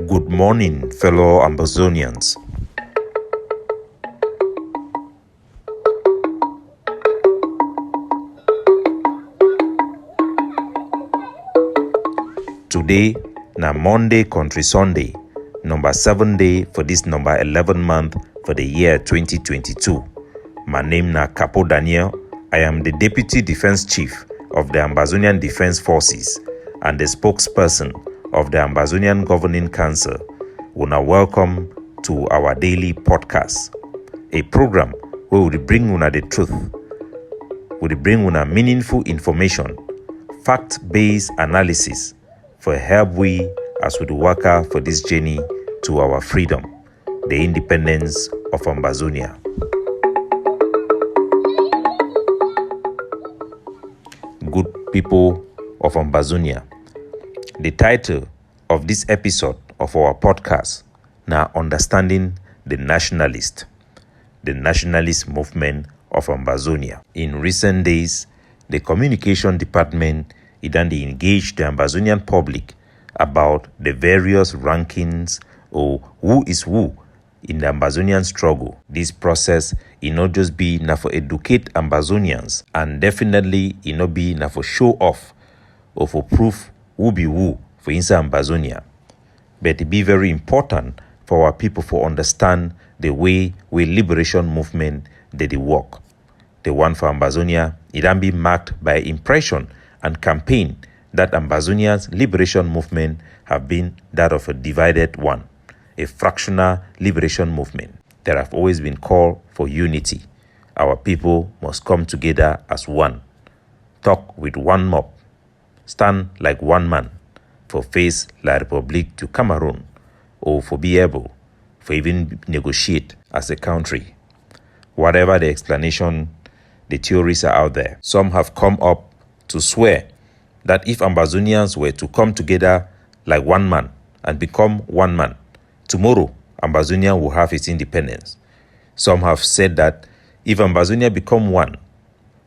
Good morning, fellow Ambazonians. Today, na Monday Country Sunday, number 7 day for this number 11 month for the year 2022. My name na Capo Daniel. I am the Deputy Defense Chief of the Ambazonian Defense Forces and the spokesperson of the Ambazonian Governing Council. Una welcome to our daily podcast, a program where we bring una the truth, we bring una meaningful information, fact-based analysis for help we as we work for this journey to our freedom, the independence of Ambazonia. Good people of Ambazonia, the title of this episode of our podcast now Understanding the Nationalist movement of Ambazonia. In recent days, the communication department engaged the Ambazonian public about the various rankings or who is who in the Ambazonian struggle. This process not just be na for educate Ambazonians, and definitely not be na for show off or for proof who be who for inside Ambazonia, but it be very important for our people to understand the way we liberation movement they work. The one for Ambazonia, it can be marked by impression and campaign that Ambazonia's liberation movement have been that of a divided one, a fractional liberation movement. There have always been call for unity. Our people must come together as one, talk with one mob, stand like one man, for face La République to Cameroon, or for be able for even negotiate as a country. Whatever the explanation, the theories are out there. Some have come up to swear that if Ambazonians were to come together like one man and become one man, tomorrow Ambazonia will have its independence. Some have said that if Ambazonia become one,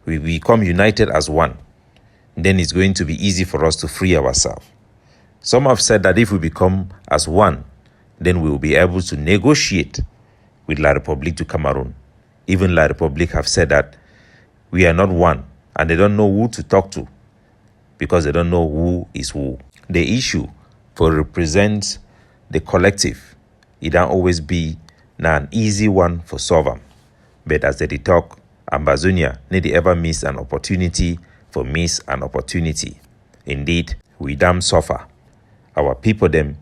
we become united as one, then it's going to be easy for us to free ourselves. Some have said that if we become as one, then we will be able to negotiate with La République du Cameroon. Even La République have said that we are not one, and they don't know who to talk to because they don't know who is who. The issue for represent the collective, it don't always be an easy one for solve them. But as they talk, Ambazonia need ever miss an opportunity for miss an opportunity. Indeed, we damn suffer. Our people them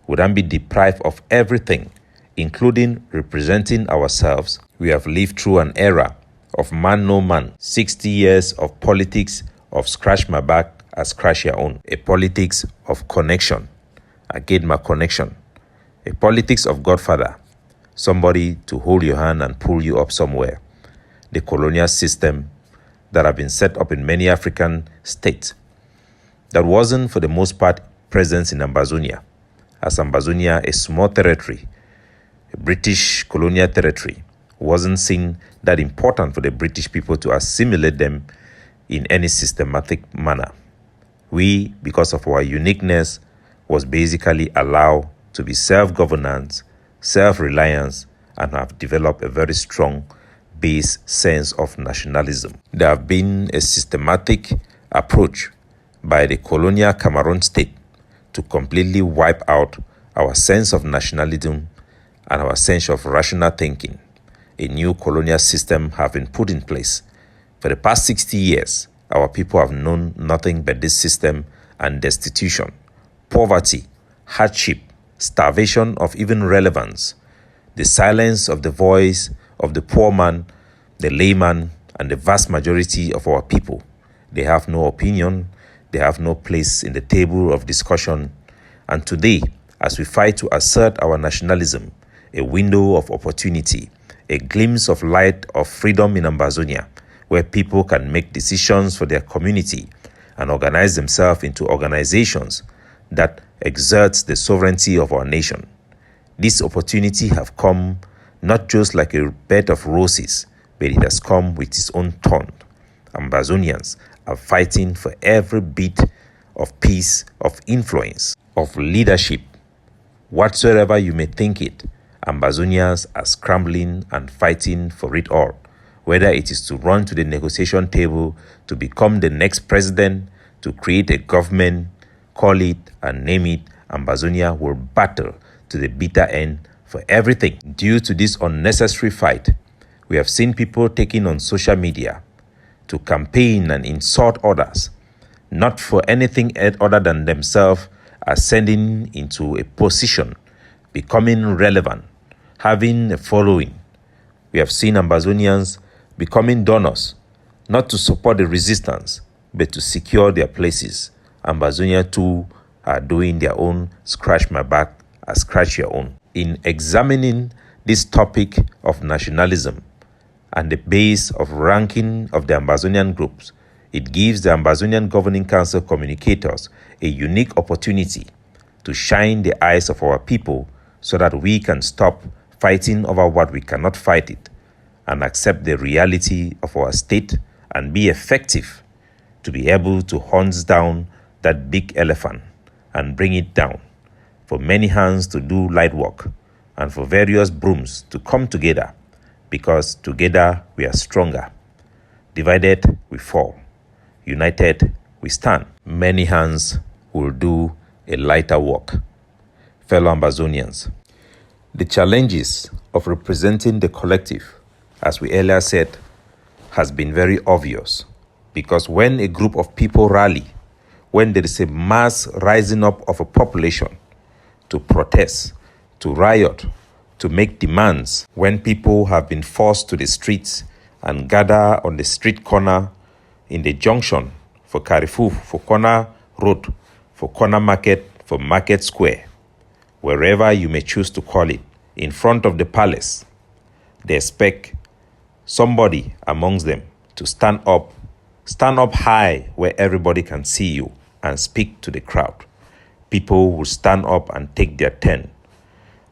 would then be deprived of everything, including representing ourselves. We have lived through an era of man no man, 60 years of politics of scratch my back and scratch your own, a politics of connection, I get my connection, a politics of Godfather, somebody to hold your hand and pull you up somewhere, the colonial system that have been set up in many African states that wasn't for the most part present in Ambazonia, as Ambazonia, a small territory, a British colonial territory, wasn't seen that important for the British people to assimilate them in any systematic manner. We, because of our uniqueness, was basically allowed to be self-governance, self-reliance, and have developed a very strong base sense of nationalism. There have been a systematic approach by the colonial Cameroon state to completely wipe out our sense of nationalism and our sense of rational thinking. A new colonial system have been put in place. For the past 60 years, our people have known nothing but this system and destitution, poverty, hardship, starvation of even relevance, the silence of the voice of the poor man, the layman, and the vast majority of our people. They have no opinion, they have no place in the table of discussion. And today, as we fight to assert our nationalism, a window of opportunity, a glimpse of light of freedom in Ambazonia, where people can make decisions for their community and organize themselves into organizations that exerts the sovereignty of our nation. This opportunity have come not just like a bed of roses, but it has come with its own thorn. Ambazonians are fighting for every bit of peace, of influence, of leadership, Whatsoever you may think it, Ambazonians are scrambling and fighting for it all, whether it is to run to the negotiation table, to become the next president, to create a government, call it and name it, Ambazonia will battle to the bitter end for everything. Due to this unnecessary fight, we have seen people taking on social media to campaign and insult others, not for anything other than themselves ascending into a position, becoming relevant, having a following. We have seen Ambazonians becoming donors, not to support the resistance, but to secure their places. Ambazonia too are doing their own scratch my back, scratch your own. In examining this topic of nationalism and the base of ranking of the Ambazonian groups, it gives the Ambazonian Governing Council communicators a unique opportunity to shine the eyes of our people so that we can stop fighting over what we cannot fight it and accept the reality of our state and be effective to be able to hunt down that big elephant and bring it down, for many hands to do light work and for various brooms to come together, because together we are stronger. Divided we fall. United we stand. Many hands will do a lighter work. Fellow Ambazonians, the challenges of representing the collective, as we earlier said, has been very obvious, because when a group of people rally, when there is a mass rising up of a population to protest, to riot, to make demands, when people have been forced to the streets and gather on the street corner, in the junction, for Carrefour, for corner road, for corner market, for market square, wherever you may choose to call it, in front of the palace, they expect somebody amongst them to stand up high where everybody can see you and speak to the crowd. People will stand up and take their turn.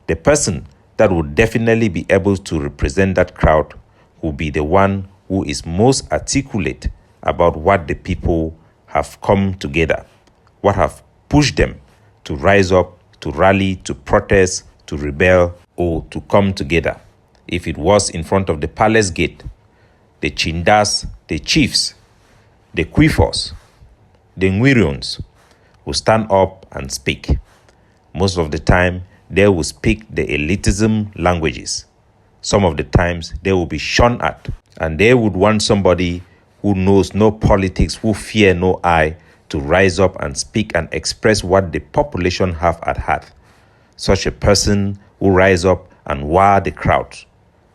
The person that will definitely be able to represent that crowd will be the one who is most articulate about what the people have come together, what have pushed them to rise up, to rally, to protest, to rebel, or to come together. If it was in front of the palace gate, the Chindas, the chiefs, the Quifos, the Nwirions will stand up and speak. Most of the time, they will speak the elitism languages. Some of the times, they will be shone at, and they would want somebody who knows no politics, who fear no eye, to rise up and speak and express what the population have at heart. Such a person who rise up and wow the crowd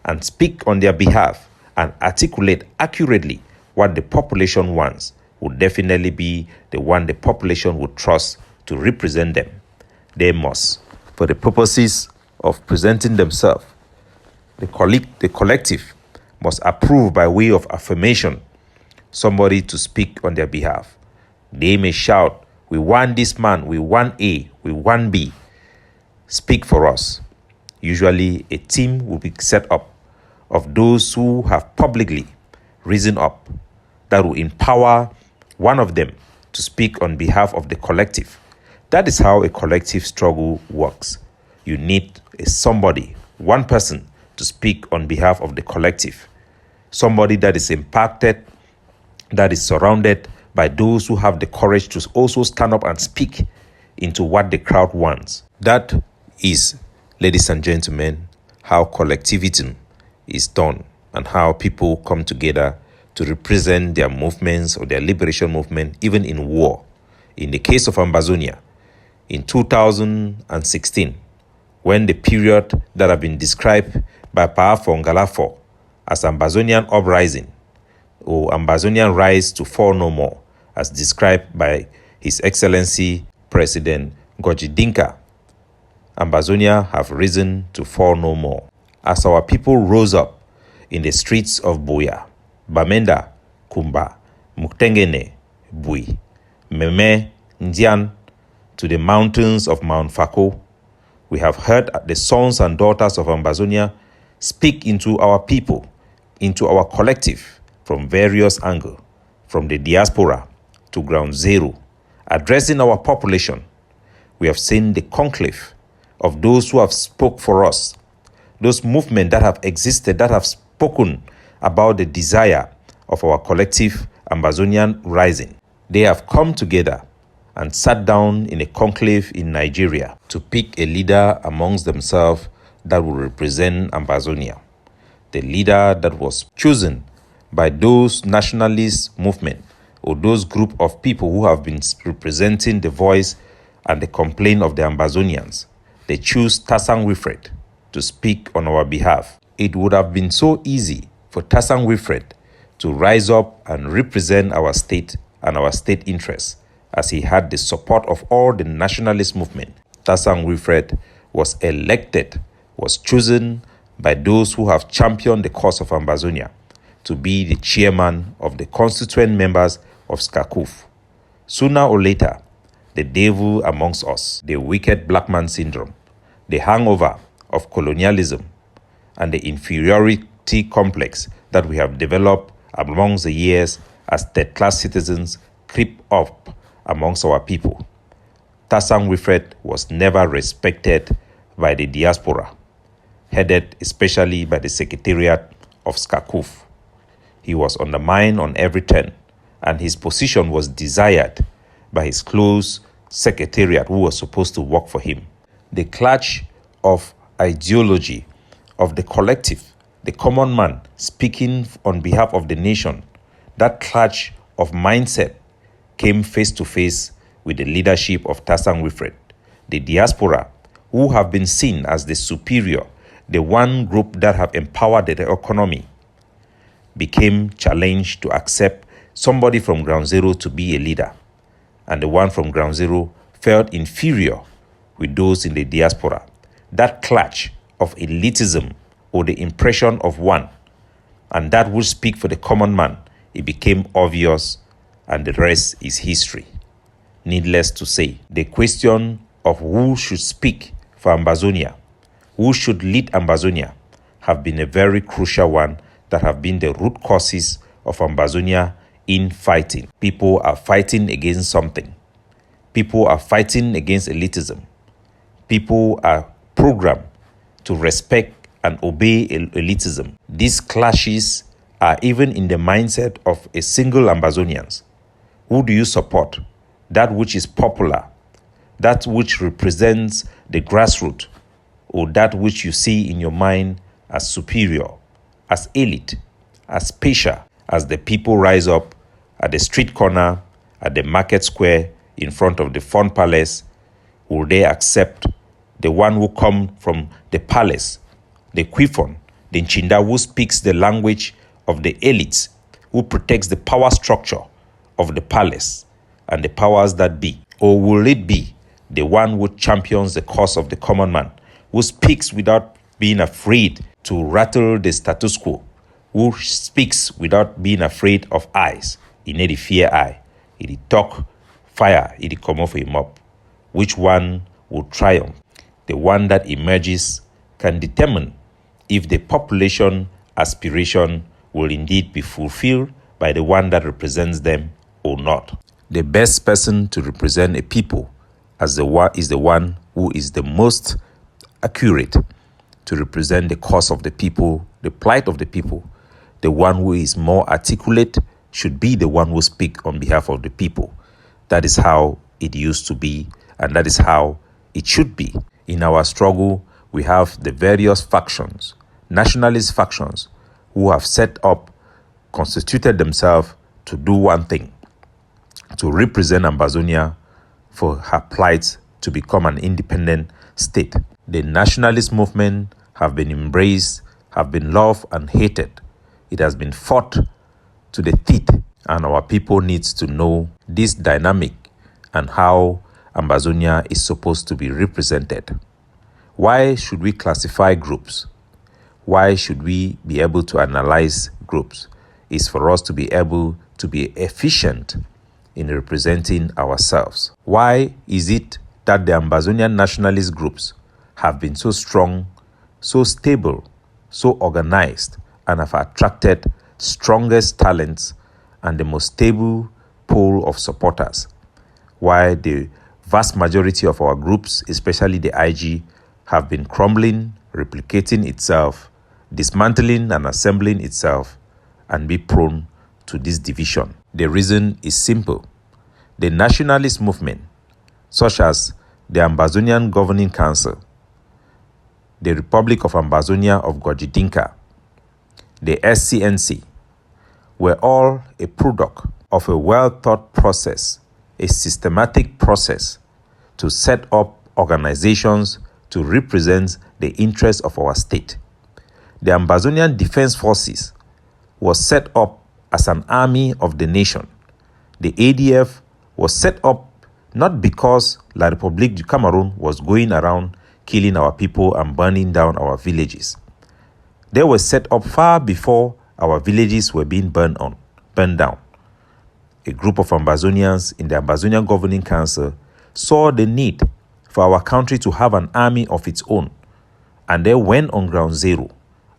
and speak on their behalf and articulate accurately what the population wants would definitely be the one the population would trust to represent them. They must, for the purposes of presenting themselves, the collective must approve by way of affirmation somebody to speak on their behalf. They may shout, "We want this man, we want A, we want B. Speak for us." Usually a team will be set up of those who have publicly risen up that will empower one of them to speak on behalf of the collective. That is how a collective struggle works. You need somebody, one person, to speak on behalf of the collective. Somebody that is impacted, that is surrounded by those who have the courage to also stand up and speak into what the crowd wants. That is, ladies and gentlemen, how collectivism is done and how people come together to represent their movements or their liberation movement, even in war. In the case of Ambazonia, in 2016, when the period that have been described by Paafo Ngalafo as Ambazonian uprising, or Ambazonian rise to fall no more, as described by His Excellency President Goji Dinka, Ambazonia have risen to fall no more. As our people rose up in the streets of Buya, Bamenda, Kumba, Muktengene, Bui, Meme, Ndian, to the mountains of Mount Fako, we have heard the sons and daughters of Ambazonia speak into our people, into our collective, from various angles, from the diaspora to ground zero, addressing our population. We have seen the conclave of those who have spoke for us, those movements that have existed, that have spoken about the desire of our collective Ambazonian rising. They have come together and sat down in a conclave in Nigeria to pick a leader amongst themselves that will represent Ambazonia. The leader that was chosen by those nationalist movement or those group of people who have been representing the voice and the complaint of the Ambazonians. They choose Tasang Wilfred to speak on our behalf. It would have been so easy for Tasang Wilfred to rise up and represent our state and our state interests, as he had the support of all the nationalist movement. Tasang Wilfred was elected, was chosen by those who have championed the cause of Ambazonia to be the chairman of the constituent members of SCACUF. Sooner or later, the devil amongst us, the wicked black man syndrome, the hangover of colonialism, and the inferiority complex that we have developed amongst the years as third-class citizens creep up amongst our people. Tasang Wilfred was never respected by the diaspora, headed especially by the Secretariat of SCACUF. He was undermined on every turn, and his position was desired by his close secretariat who was supposed to work for him. The clash of ideology of the collective, the common man speaking on behalf of the nation, that clash of mindset came face to face with the leadership of Tasang Wilfred. The diaspora, who have been seen as the superior, the one group that have empowered the economy, became challenged to accept somebody from ground zero to be a leader. And the one from ground zero felt inferior with those in the diaspora. That clash of elitism or the impression of one, and that would speak for the common man, it became obvious, and the rest is history. Needless to say, the question of who should speak for Ambazonia, who should lead Ambazonia, have been a very crucial one that have been the root causes of Ambazonia infighting. People are fighting against something. People are fighting against elitism. People are programmed to respect and obey elitism. These clashes are even in the mindset of a single Ambazonians. Who do you support? That which is popular, that which represents the grassroots, or that which you see in your mind as superior, as elite, as special, as the people rise up at the street corner, at the market square, in front of the Fun Palace? Will they accept the one who come from the palace, the Kwifon, the Nchinda, who speaks the language of the elites, who protects the power structure of the palace and the powers that be? Or will it be the one who champions the cause of the common man, who speaks without being afraid to rattle the status quo, who speaks without being afraid of eyes? He need fear eye. He talk fire. He come off him up. Which one will triumph? The one that emerges can determine if the population aspiration will indeed be fulfilled by the one that represents them or not. The best person to represent a people as the one is the one who is the most accurate to represent the cause of the people, the plight of the people. The one who is more articulate should be the one who speaks on behalf of the people. That is how it used to be, and that is how it should be. In our struggle, we have the various factions, nationalist factions, who have set up, constituted themselves to do one thing, to represent Ambazonia for her plight to become an independent state. The nationalist movement have been embraced, have been loved and hated. It has been fought to the teeth, and our people needs to know this dynamic and how Ambazonia is supposed to be represented. Why should we classify groups? Why should we be able to analyze groups? It's for us to be able to be efficient in representing ourselves. Why is it that the Ambazonian nationalist groups have been so strong, so stable, so organized, and have attracted strongest talents and the most stable pool of supporters? Why the vast majority of our groups, especially the IG, have been crumbling, replicating itself, dismantling and assembling itself, and be prone to this division. The reason is simple. The nationalist movement, such as the Ambazonian Governing Council, the Republic of Ambazonia of Gojidinka, the SCNC, were all a product of a well-thought process, a systematic process to set up organizations to represent the interests of our state. The Ambazonian Defense Forces was set up as an army of the nation. The ADF was set up not because La République du Cameroon was going around killing our people and burning down our villages. They were set up far before our villages were being burned down. A group of Ambazonians in the Ambazonian Governing Council saw the need for our country to have an army of its own, and they went on ground zero.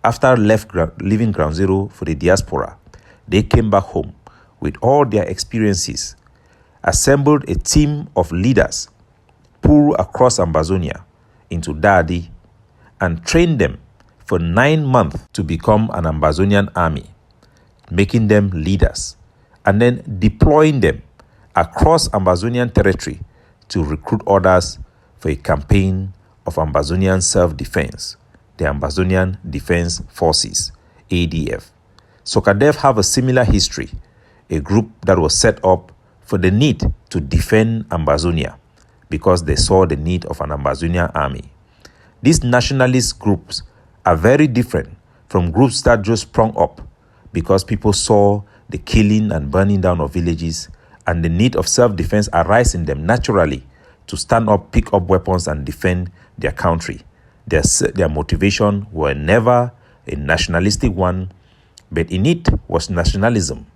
After leaving ground zero for the diaspora, they came back home with all their experiences, assembled a team of leaders, pulled across Ambazonia into Dadi, and trained them for 9 months to become an Ambazonian army, making them leaders, and then deploying them across Ambazonian territory to recruit others for a campaign of Ambazonian self-defense, the Ambazonian Defense Forces, ADF. SOCADEF have a similar history, a group that was set up for the need to defend Ambazonia because they saw the need of an Ambazonian army. These nationalist groups are very different from groups that just sprung up because people saw the killing and burning down of villages and the need of self-defense arise in them naturally to stand up, pick up weapons and defend their country. Their motivation were never a nationalistic one, but in it was nationalism.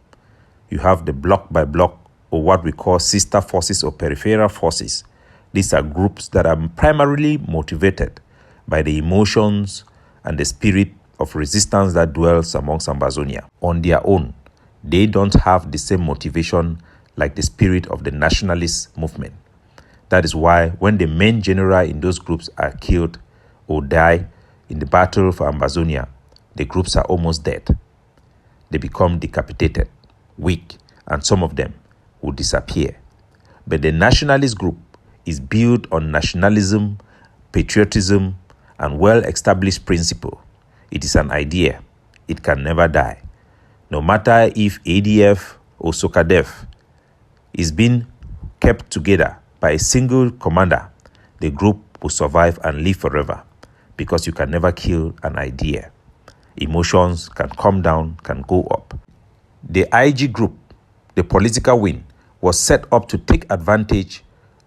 You have the block by block, or what we call sister forces or peripheral forces. These are groups that are primarily motivated by the emotions and the spirit of resistance that dwells amongst Ambazonia. On their own, they don't have the same motivation like the spirit of the nationalist movement. That is why when the main general in those groups are killed or die in the battle for Ambazonia, the groups are almost dead. They become decapitated, weak, and some of them will disappear. But the nationalist group is built on nationalism, patriotism, and well-established principle. It is an idea. It can never die. No matter if ADF or SOCADEF is being kept together by a single commander, the group will survive and live forever because you can never kill an idea. Emotions can come down, can go up. The IG group, the political wing, was set up to take advantage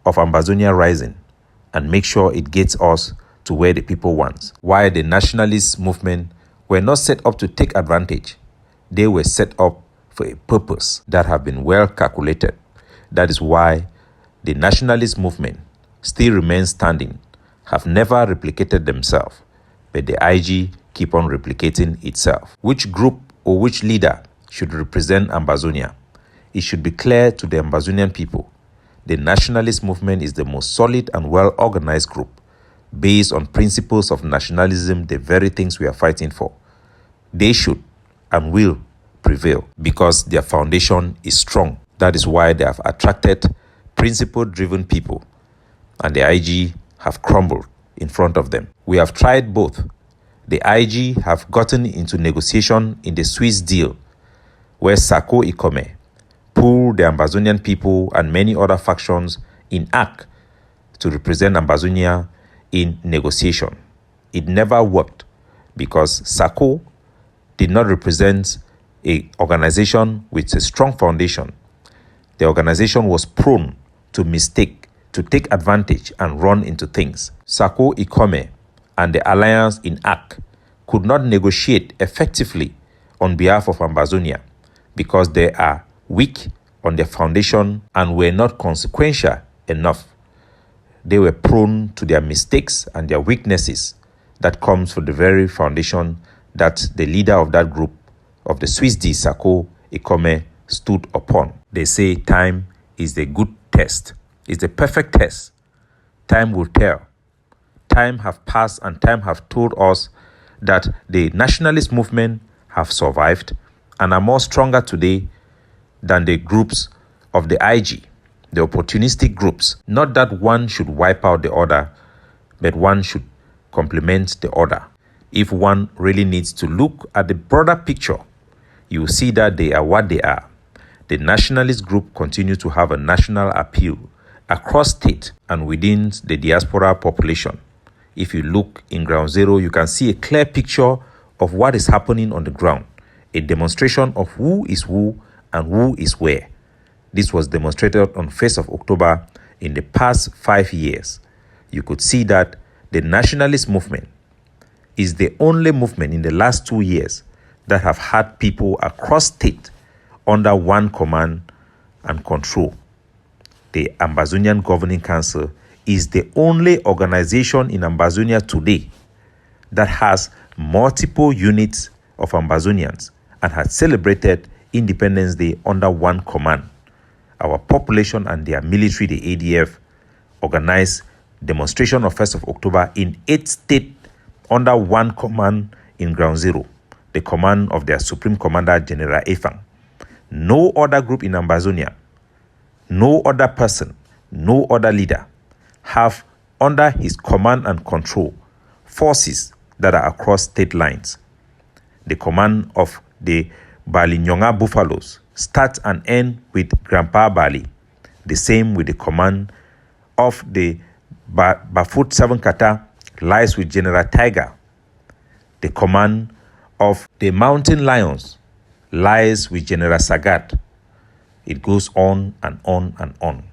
of Ambazonia rising and make sure it gets us to where the people want. While the nationalist movement were not set up to take advantage, they were set up for a purpose that have been well calculated. That is why the nationalist movement still remains standing, have never replicated themselves, but the IG keep on replicating itself. Which group or which leader should represent Ambazonia? It should be clear to the Ambazonian people. The nationalist movement is the most solid and well-organized group, based on principles of nationalism, the very things we are fighting for. They should and will prevail because their foundation is strong. That is why they have attracted principle-driven people, and the IG have crumbled in front of them. We have tried both. The IG have gotten into negotiation in the Swiss deal, where Sako Ikome pulled the Ambazonian people and many other factions in ACT to represent Ambazonia in negotiation. It never worked because Sako did not represent an organization with a strong foundation. The organization was prone to mistake, to take advantage and run into things. Sako Ikome and the alliance in ACT could not negotiate effectively on behalf of Ambazonia because they are weak on their foundation and were not consequential enough. They were prone to their mistakes and their weaknesses that comes from the very foundation that the leader of that group, of the Swiss D, Sako Ikome, stood upon. They say time is the good test. It's the perfect test. Time will tell. time have passed and time have told us that the nationalist movement have survived and are more stronger today than the groups of the IG, the opportunistic groups. Not that one should wipe out the other, but one should complement the other. If one really needs to look at the broader picture, you will see that they are what they are. The nationalist group continue to have a national appeal across state and within the diaspora population. If you look in ground zero, you can see a clear picture of what is happening on the ground, a demonstration of who is who and who is where. This was demonstrated on 1st of October in the past 5 years. You could see that the nationalist movement is the only movement in the last 2 years that have had people across state under one command and control. The Ambazonian Governing Council is the only organization in Ambazonia today that has multiple units of Ambazonians and has celebrated Independence Day under one command. Our population and their military, the ADF, organized demonstration of 1st of October in 8 states under one command in ground zero, the command of their Supreme Commander, General Efang. No other group in Ambazonia, no other person, no other leader have under his command and control forces that are across state lines. The command of the Balinyonga Buffaloes starts and ends with Grandpa Bali. The same with the command of the Bafut Seven Kata lies with General Tiger. The command of the Mountain Lions lies with General Sagat. It goes on and on and on.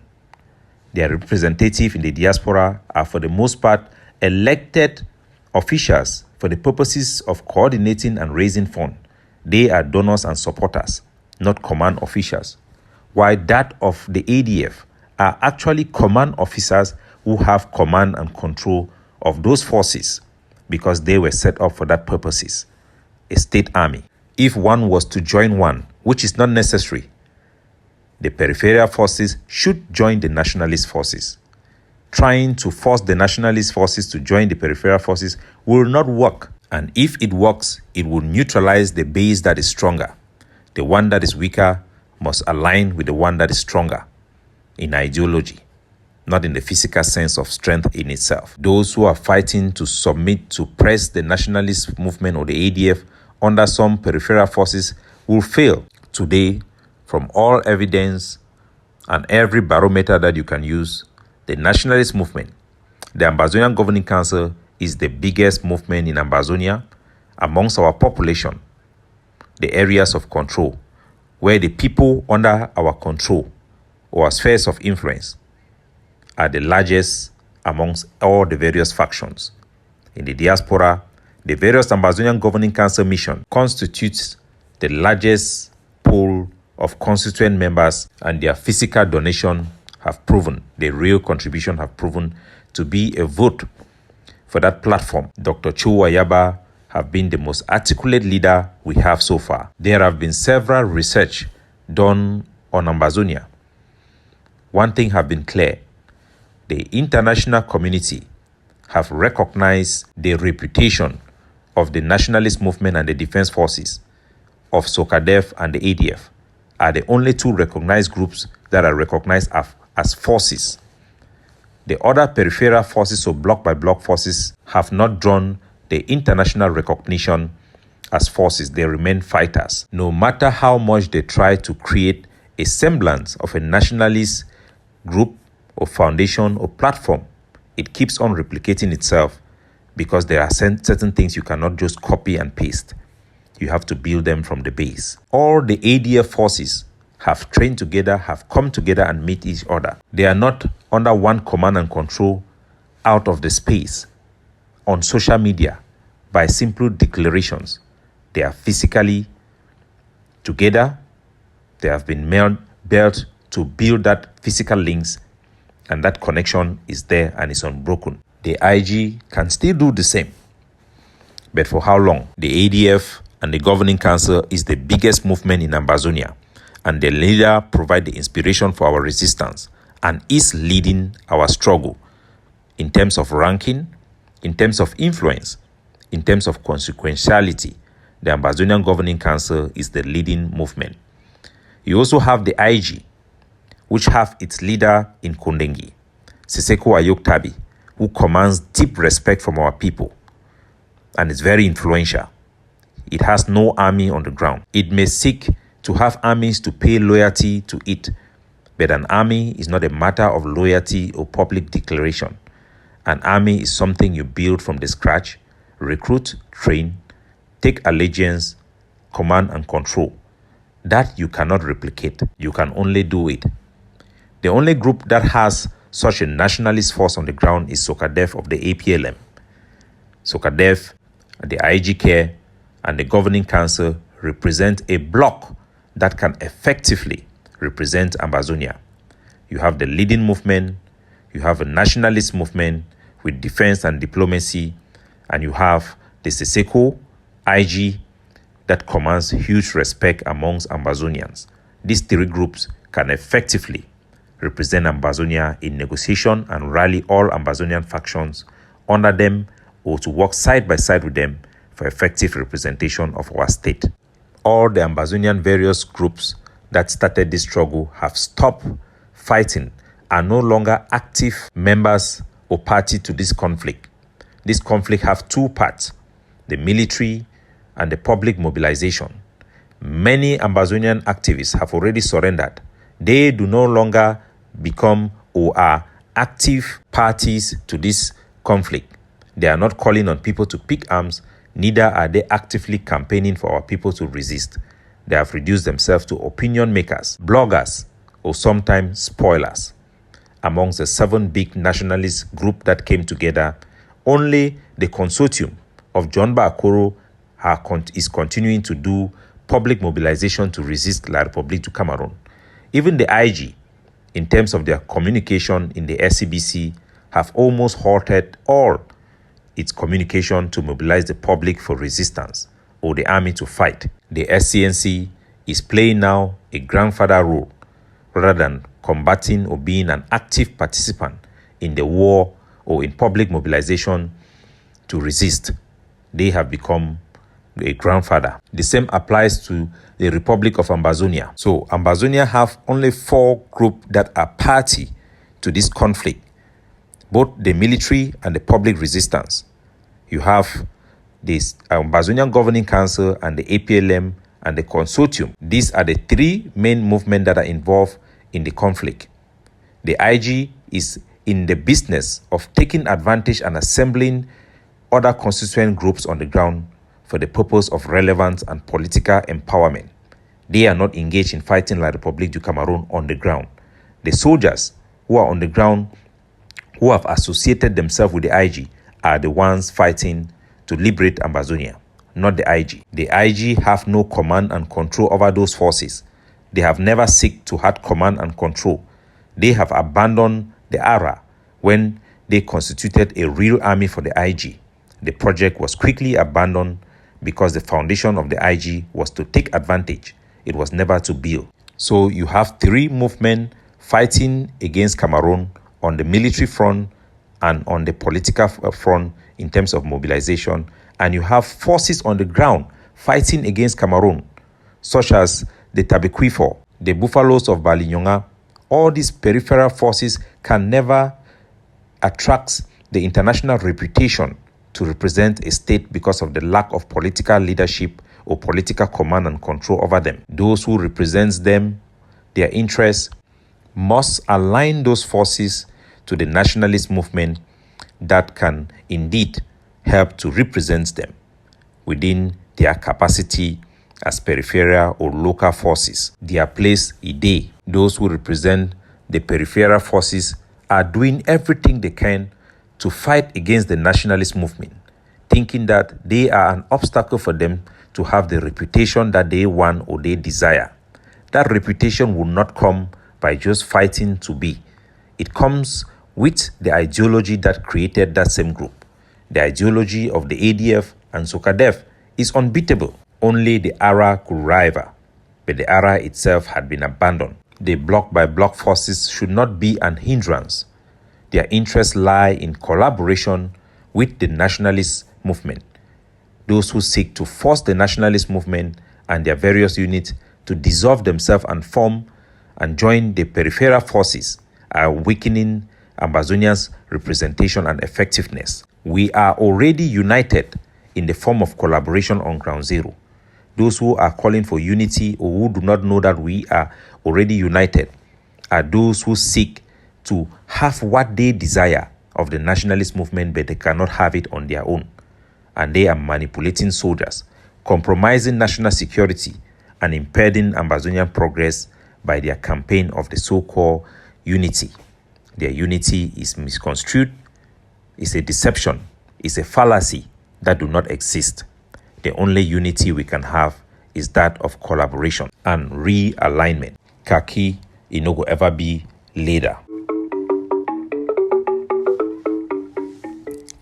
Their representatives in the diaspora are for the most part elected officials for the purposes of coordinating and raising funds. They are donors and supporters, not command officials. While that of the ADF are actually command officers who have command and control of those forces because they were set up for that purposes, a state army. If one was to join one, which is not necessary, the peripheral forces should join the nationalist forces. Trying to force the nationalist forces to join the peripheral forces will not work. And if it works, it will neutralize the base that is stronger. The one that is weaker must align with the one that is stronger in ideology, not in the physical sense of strength in itself. Those who are fighting to submit to press the nationalist movement or the ADF under some peripheral forces will fail. Today, from all evidence and every barometer that you can use, the nationalist movement, the Ambazonian Governing Council, is the biggest movement in Ambazonia amongst our population, the areas of control, where the people under our control or spheres of influence are the largest amongst all the various factions. In the diaspora, the various Ambazonian Governing Council mission constitutes the largest pool of constituent members, and their physical donation have proven, the real contribution have proven to be a vote for that platform. Dr. Chuwa Yaba have been the most articulate leader we have so far. There have been several research done on Ambazonia. One thing have been clear: the international community have recognized the reputation of the nationalist movement and the defense forces of SOCADEF and the ADF are the only two recognized groups that are recognized as forces. The other peripheral forces or block-by-block forces have not drawn the international recognition as forces. They remain fighters. No matter how much they try to create a semblance of a nationalist group or foundation or platform, it keeps on replicating itself because there are certain things you cannot just copy and paste. You have to build them from the base. All the ADF forces have trained together, have come together and meet each other. They are not under one command and control out of the space on social media by simple declarations. They are physically together. They have been built to build that physical links, and that connection is there and is unbroken. The IG can still do the same. But for how long? The ADF and the Governing Council is the biggest movement in Ambazonia, and the leader provides the inspiration for our resistance and is leading our struggle in terms of ranking, In terms of influence, in terms of consequentiality, the Ambazonian Governing Council is the leading movement. You also have the IG, which have its leader in Kundengi, Siseko Ayoktabi, who commands deep respect from our people and is very influential. It has no army on the ground. It may seek to have armies to pay loyalty to it, but an army is not a matter of loyalty or public declaration. An army is something you build from the scratch, recruit, train, take allegiance, command and control. That you cannot replicate. You can only do it. The only group that has such a nationalist force on the ground is SOCADEF of the APLM. SOCADEF, the IGK, and the Governing Council represent a bloc that can effectively represent Ambazonia. You have the leading movement, you have a nationalist movement with defense and diplomacy, and you have the Siseko IG that commands huge respect amongst Ambazonians. These three groups can effectively represent Ambazonia in negotiation and rally all Ambazonian factions under them or to work side by side with them for effective representation of our state. All the Ambazonian various groups that started this struggle have stopped fighting, are no longer active members or party to this conflict. This conflict has two parts, the military and the public mobilization. Many Ambazonian activists have already surrendered. They do no longer become or are active parties to this conflict. They are not calling on people to pick arms, neither are they actively campaigning for our people to resist. They have reduced themselves to opinion makers, bloggers, or sometimes spoilers. Amongst the 7 big nationalist groups that came together, only the consortium of John Bakoro is continuing to do public mobilization to resist La République du Cameroon. Even the IG, in terms of their communication in the SCBC, have almost halted all its communication to mobilize the public for resistance or the army to fight. The SCNC is playing now a grandfather role rather than combating or being an active participant in the war or in public mobilization to resist. They have become a grandfather. The same applies to the Republic of Ambazonia. So Ambazonia have only 4 groups that are party to this conflict, both the military and the public resistance. You have this Ambazonian Governing Council and the APLM and the consortium. These are the 3 main movements that are involved in the conflict. The IG is in the business of taking advantage and assembling other constituent groups on the ground for the purpose of relevance and political empowerment. They are not engaged in fighting La République du Cameroon on the ground. The soldiers who are on the ground, who have associated themselves with the IG, are the ones fighting to liberate Ambazonia, not the IG. The IG have no command and control over those forces. They have never sought to have command and control. They have abandoned the era when they constituted a real army for the IG. The project was quickly abandoned because the foundation of the IG was to take advantage. It was never to build. So you have 3 movements fighting against Cameroon on the military front and on the political front in terms of mobilization. And you have forces on the ground fighting against Cameroon, such as the Tabequifo, the Buffaloes of Balinyonga. All these peripheral forces can never attract the international reputation to represent a state because of the lack of political leadership or political command and control over them. Those who represent them, their interests, must align those forces to the nationalist movement that can indeed help to represent them within their capacity as peripheral or local forces. Their place is there. Those who represent the peripheral forces are doing everything they can to fight against the nationalist movement, thinking that they are an obstacle for them to have the reputation that they want or they desire. That reputation will not come by just fighting to be. It comes with the ideology that created that same group. The ideology of the ADF and SOCADEF is unbeatable. Only the era could rival, but the era itself had been abandoned. The block-by-block forces should not be an hindrance. Their interests lie in collaboration with the nationalist movement. Those who seek to force the nationalist movement and their various units to dissolve themselves and form and join the peripheral forces are weakening Ambazonia's representation and effectiveness. We are already united in the form of collaboration on ground zero. Those who are calling for unity or who do not know that we are already united are those who seek to have what they desire of the nationalist movement, but they cannot have it on their own. And they are manipulating soldiers, compromising national security, and impeding Ambazonian progress by their campaign of the so-called unity. Their unity is misconstrued, is a deception, is a fallacy that do not exist. The only unity we can have is that of collaboration and realignment. Kaki, it no go ever be later.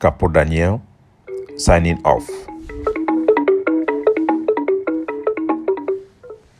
Capo Daniel, signing off.